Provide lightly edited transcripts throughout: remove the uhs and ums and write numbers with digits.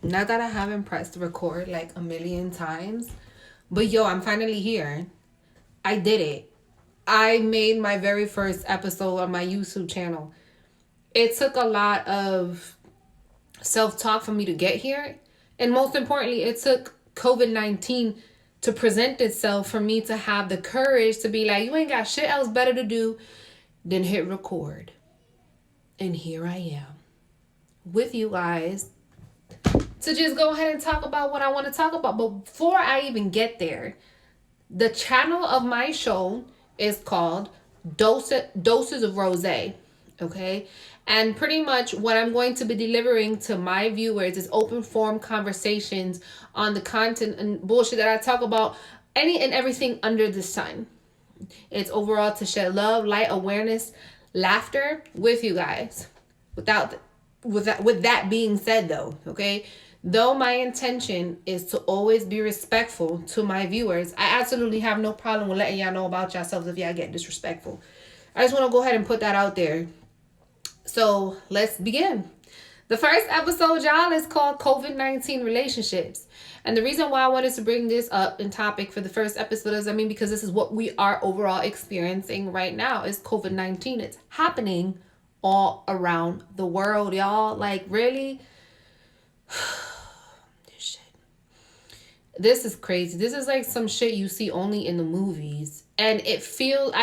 Not that I haven't pressed record like a million times, but yo, I'm finally here. I did it. I made my very first episode on my YouTube channel. It took a lot of self talk for me to get here. And most importantly, it took COVID-19 to present itself for me to have the courage to be like, you ain't got shit else better to do than hit record. And here I am with you guys to just go ahead and talk about what I want to talk about. But before I even get there, the channel of my show is called Doses of Rosé. Okay? And pretty much what I'm going to be delivering to my viewers is open form conversations on the content and bullshit that I talk about, any and everything under the sun. It's overall to shed love, light, awareness, laughter with you guys. With that being said though, okay? Though my intention is to always be respectful to my viewers, I absolutely have no problem with letting y'all know about yourselves if y'all get disrespectful. I just want to go ahead and put that out there. So let's begin. The first episode, y'all, is called COVID-19 Relationships. And the reason why I wanted to bring this up in topic for the first episode is, because this is what we are overall experiencing right now is COVID-19. It's happening all around the world, y'all. Like, really? This is crazy. This is like some shit you see only in the movies. And I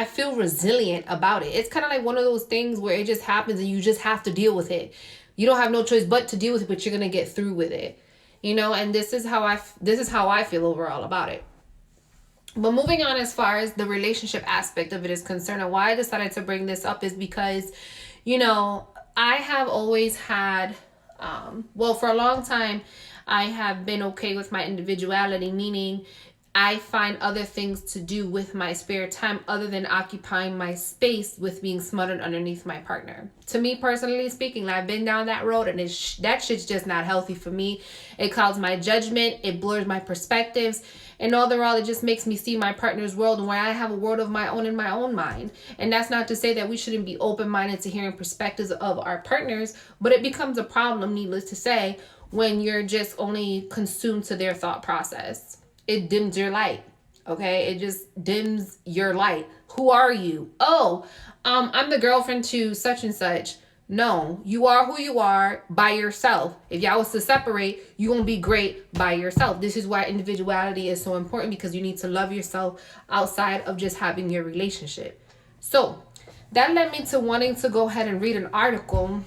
feel resilient about it. It's kind of like one of those things where it just happens and you just have to deal with it. You don't have no choice but to deal with it, but you're going to get through with it. And this is how I feel overall about it. But moving on, as far as the relationship aspect of it is concerned, and why I decided to bring this up is because, I have always had, for a long time, I have been okay with my individuality, meaning I find other things to do with my spare time other than occupying my space with being smothered underneath my partner. To me, personally speaking, I've been down that road and that shit's just not healthy for me. It clouds my judgment. It blurs my perspectives. And overall, it just makes me see my partner's world and where I have a world of my own in my own mind. And that's not to say that we shouldn't be open-minded to hearing perspectives of our partners, but it becomes a problem, needless to say, when you're just only consumed to their thought process. It dims your light, okay? It just dims your light. Who are you? Oh, I'm the girlfriend to such and such. No, you are who you are by yourself. If y'all was to separate, you're going to be great by yourself. This is why individuality is so important, because you need to love yourself outside of just having your relationship. So that led me to wanting to go ahead and read an article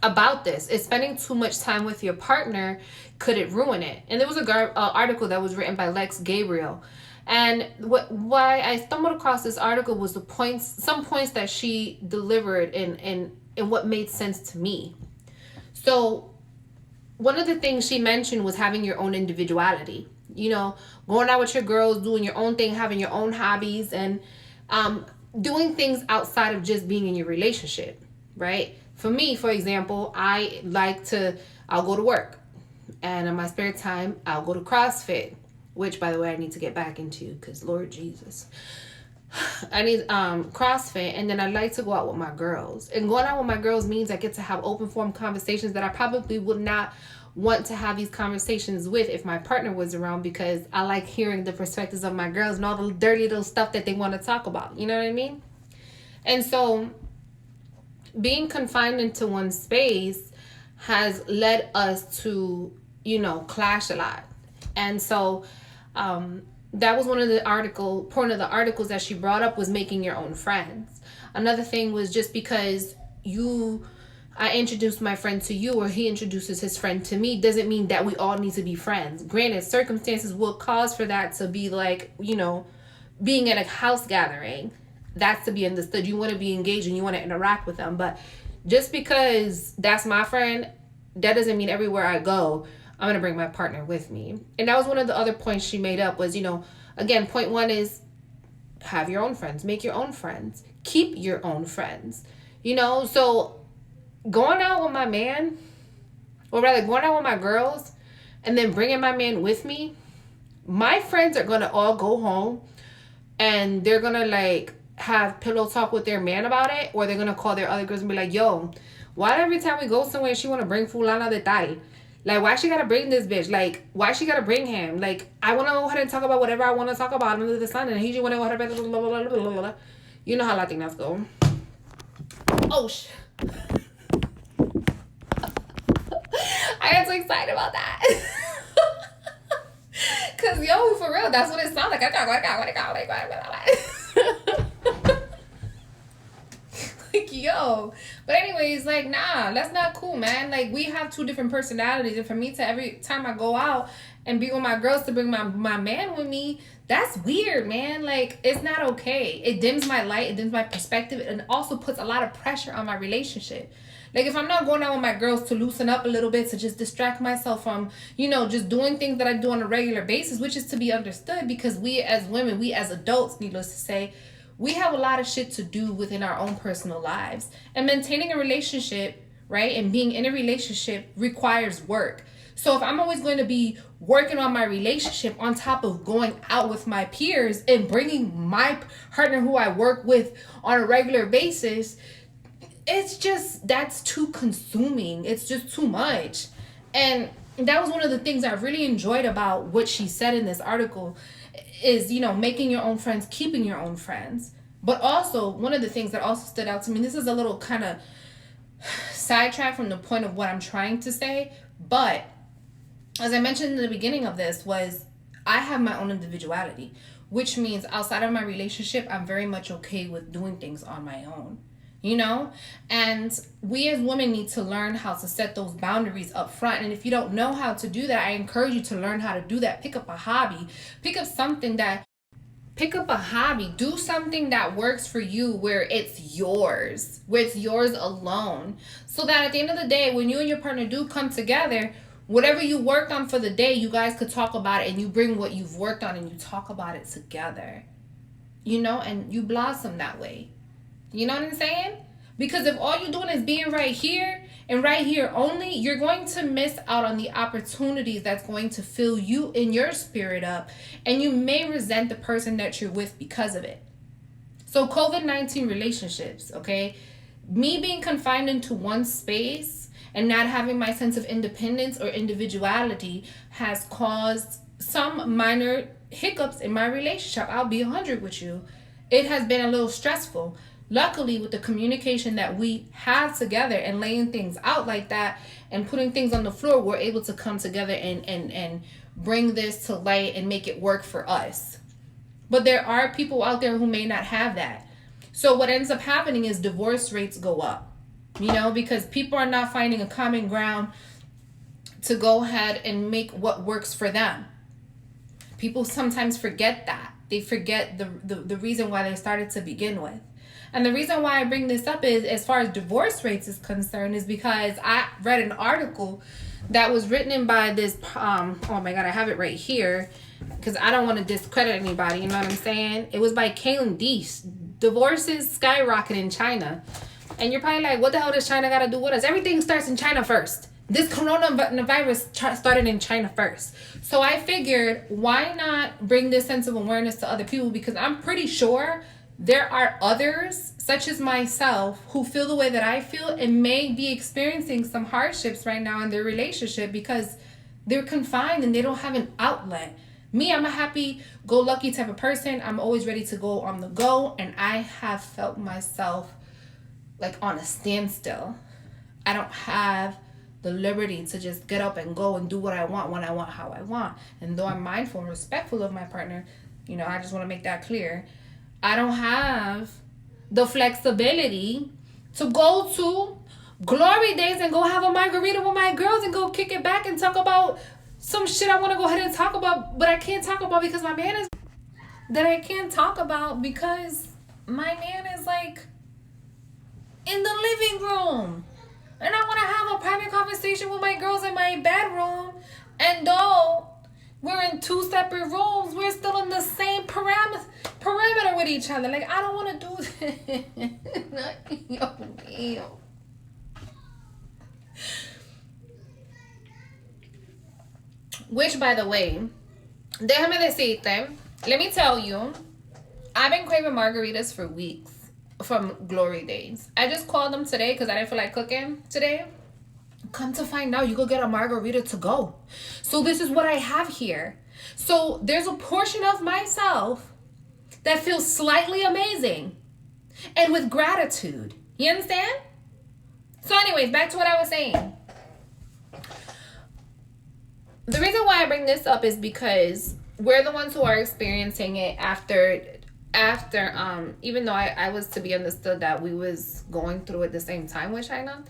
about this. Is spending too much time with your partner, could it ruin it? And there was a article that was written by Lex Gabriel. And why I stumbled across this article was some points that she delivered and what made sense to me. So one of the things she mentioned was having your own individuality. Going out with your girls, doing your own thing, having your own hobbies, and doing things outside of just being in your relationship, right? For me, for example, I'll go to work, and in my spare time, I'll go to CrossFit, which, by the way, I need to get back into, because Lord Jesus, I need CrossFit. And then I like to go out with my girls, and going out with my girls means I get to have open form conversations that I probably would not want to have these conversations with if my partner was around, because I like hearing the perspectives of my girls and all the dirty little stuff that they want to talk about. You know what I mean? And so being confined into one space has led us to, clash a lot. And so that was one of the articles that she brought up, was making your own friends. Another thing was, just because I introduced my friend to you, or he introduces his friend to me, doesn't mean that we all need to be friends. Granted, circumstances will cause for that to be like, being at a house gathering. That's to be understood. You want to be engaged and you want to interact with them. But just because that's my friend, that doesn't mean everywhere I go, I'm going to bring my partner with me. And that was one of the other points she made up was, again, point one is have your own friends. Make your own friends. Keep your own friends. So going out with my man, or rather going out with my girls, and then bringing my man with me, my friends are going to all go home and they're going to have pillow talk with their man about it, or they're going to call their other girls and be like, yo, why every time we go somewhere she want to bring fulana de tal? Like, why she gotta bring this bitch? Like, why she gotta bring him? Like, I want to go ahead and talk about whatever I want to talk about under the sun, and he just want to go ahead and blah, blah, blah, blah, blah, blah. You know how Latinas go. Oh, I got so excited about that. Cause yo, for real, that's what it sounds like. Like, yo. But anyways, like, nah, that's not cool, man. Like, we have two different personalities, and for me to every time I go out and be with my girls to bring my man with me, that's weird, man. Like, it's not okay. It dims my light, it dims my perspective, and also puts a lot of pressure on my relationship. Like, if I'm not going out with my girls to loosen up a little bit, to just distract myself from, you know, just doing things that I do on a regular basis, which is to be understood, because we as women, we as adults, needless to say, we have a lot of shit to do within our own personal lives. And maintaining a relationship, right, and being in a relationship requires work. So if I'm always going to be working on my relationship on top of going out with my peers and bringing my partner who I work with on a regular basis, it's just, that's too consuming. It's just too much. And that was one of the things I really enjoyed about what she said in this article is, you know, making your own friends, keeping your own friends. But also, one of the things that also stood out to me, this is a little kind of sidetrack from the point of what I'm trying to say, but as I mentioned in the beginning of this, was I have my own individuality, which means outside of my relationship, I'm very much okay with doing things on my own. You know, and we as women need to learn how to set those boundaries up front. And if you don't know how to do that, I encourage you to learn how to do that. Pick up a hobby, pick up a hobby, do something that works for you, where it's yours alone. So that at the end of the day, when you and your partner do come together, whatever you worked on for the day, you guys could talk about it, and you bring what you've worked on and you talk about it together, you know, and you blossom that way. You know what I'm saying? Because if all you're doing is being right here and right here only, you're going to miss out on the opportunities that's going to fill you in your spirit up. And you may resent the person that you're with because of it. So COVID-19 relationships, okay? Me being confined into one space and not having my sense of independence or individuality has caused some minor hiccups in my relationship. I'll be 100 with you. It has been a little stressful. Luckily, with the communication that we have together and laying things out like that and putting things on the floor, we're able to come together and bring this to light and make it work for us. But there are people out there who may not have that. So what ends up happening is divorce rates go up, you know, because people are not finding a common ground to go ahead and make what works for them. People sometimes forget that. They forget the reason why they started to begin with. And the reason why I bring this up is, as far as divorce rates is concerned, is because I read an article that was written by this, oh my God, I have it right here, because I don't want to discredit anybody, you know what I'm saying? It was by Kaylin Deese. Divorces skyrocket in China. And you're probably like, what the hell does China got to do with us? Everything starts in China first. This coronavirus started in China first. So I figured, why not bring this sense of awareness to other people? Because I'm pretty sure there are others, such as myself, who feel the way that I feel and may be experiencing some hardships right now in their relationship because they're confined and they don't have an outlet. Me, I'm a happy-go-lucky type of person. I'm always ready to go on the go, and I have felt myself like on a standstill. I don't have the liberty to just get up and go and do what I want, when I want, how I want. And though I'm mindful and respectful of my partner, you know, I just want to make that clear. I don't have the flexibility to go to Glory Days and go have a margarita with my girls and go kick it back and talk about some shit I want to go ahead and talk about, but I can't talk about because my man is... That I can't talk about because my man is like in the living room. And I want to have a private conversation with my girls in my bedroom. And though we're in two separate rooms, we're still in the same perimeter with each other. Like, I don't want to do that. Which, by the way, déjame decirte, let me tell you, I've been craving margaritas for weeks from Glory Days. I just called them today because I didn't feel like cooking today. Come to find out, you go get a margarita to go. So this is what I have here. So there's a portion of myself that feels slightly amazing and with gratitude. You understand? So anyways, back to what I was saying. The reason why I bring this up is because we're the ones who are experiencing it after even though I was to be understood that we was going through it the same time with China.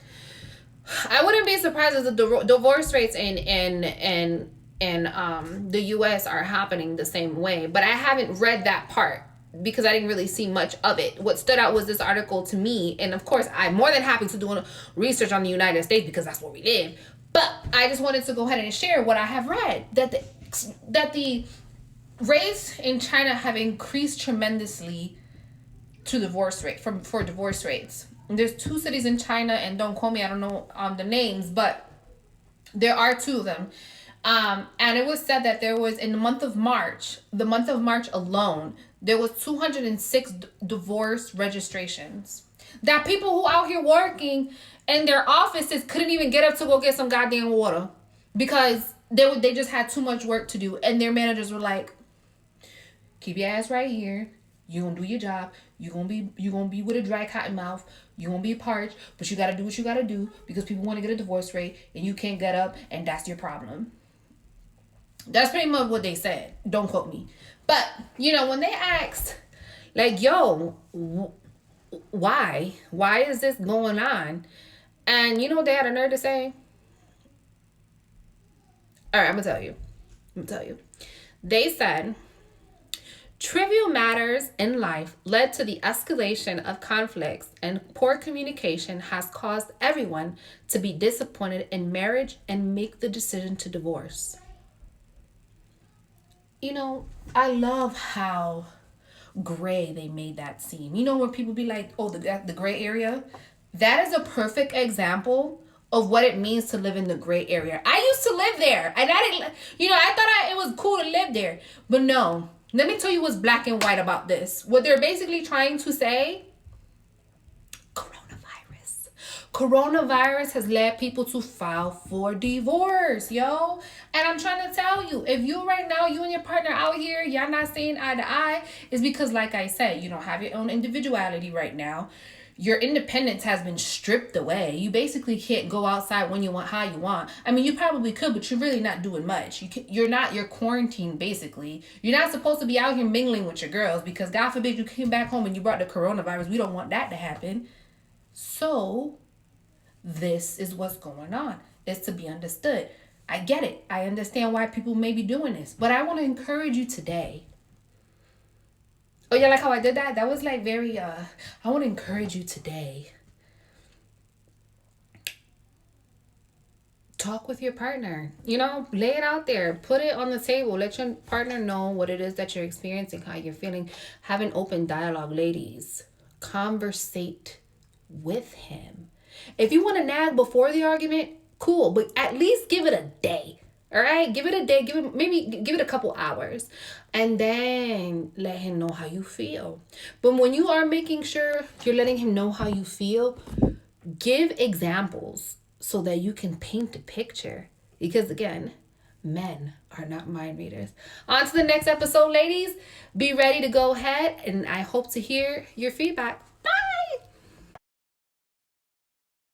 I wouldn't be surprised if the divorce rates in the US are happening the same way, but I haven't read that part because I didn't really see much of it. What stood out was this article to me, and of course I'm more than happy to do research on the United States because that's where we live. But I just wanted to go ahead and share what I have read, that the rates in China have increased tremendously to divorce rate for divorce rates. There's 2 cities in China, and don't quote me, I don't know the names, but there are 2 of them. And it was said that there was, in the month of March alone, there was 206 divorce registrations. That people who out here working in their offices couldn't even get up to go get some goddamn water because they just had too much work to do, and their managers were like, keep your ass right here. You gonna do your job. You gonna be with a dry cotton mouth. You gonna be parched, but you gotta do what you gotta do because people want to get a divorce rate and you can't get up, and that's your problem. That's pretty much what they said. Don't quote me. But, when they asked, like, yo, why? Why is this going on? And you know what they had a nerve to say? All right, I'm gonna tell you. They said, trivial matters in life led to the escalation of conflicts, and poor communication has caused everyone to be disappointed in marriage and make the decision to divorce. I love how gray they made that seem. When people be like, oh, the gray area? That is a perfect example of what it means to live in the gray area. I used to live there, and I didn't, I thought it was cool to live there. But no, let me tell you what's black and white about this. What they're basically trying to say, coronavirus has led people to file for divorce, yo. And I'm trying to tell you, if you right now, you and your partner out here, y'all not seeing eye to eye, is because, like I said, you don't have your own individuality right now. Your independence has been stripped away. You basically can't go outside when you want, how you want. I mean, you probably could, but you're really not doing much. You're quarantined, basically. You're not supposed to be out here mingling with your girls because, God forbid, you came back home and you brought the coronavirus. We don't want that to happen. So this is what's going on. It's to be understood. I get it. I understand why people may be doing this. But I want to encourage you today. Oh, yeah, like how I did that? That was like very, I want to encourage you today. Talk with your partner. Lay it out there. Put it on the table. Let your partner know what it is that you're experiencing, how you're feeling. Have an open dialogue, ladies. Conversate with him. If you want to nag before the argument, cool, but at least give it a day. All right, give it a day. Give it a couple hours, and then let him know how you feel. But when you are making sure you're letting him know how you feel, give examples so that you can paint a picture. Because again, men are not mind readers. On to the next episode, ladies. Be ready to go ahead, and I hope to hear your feedback.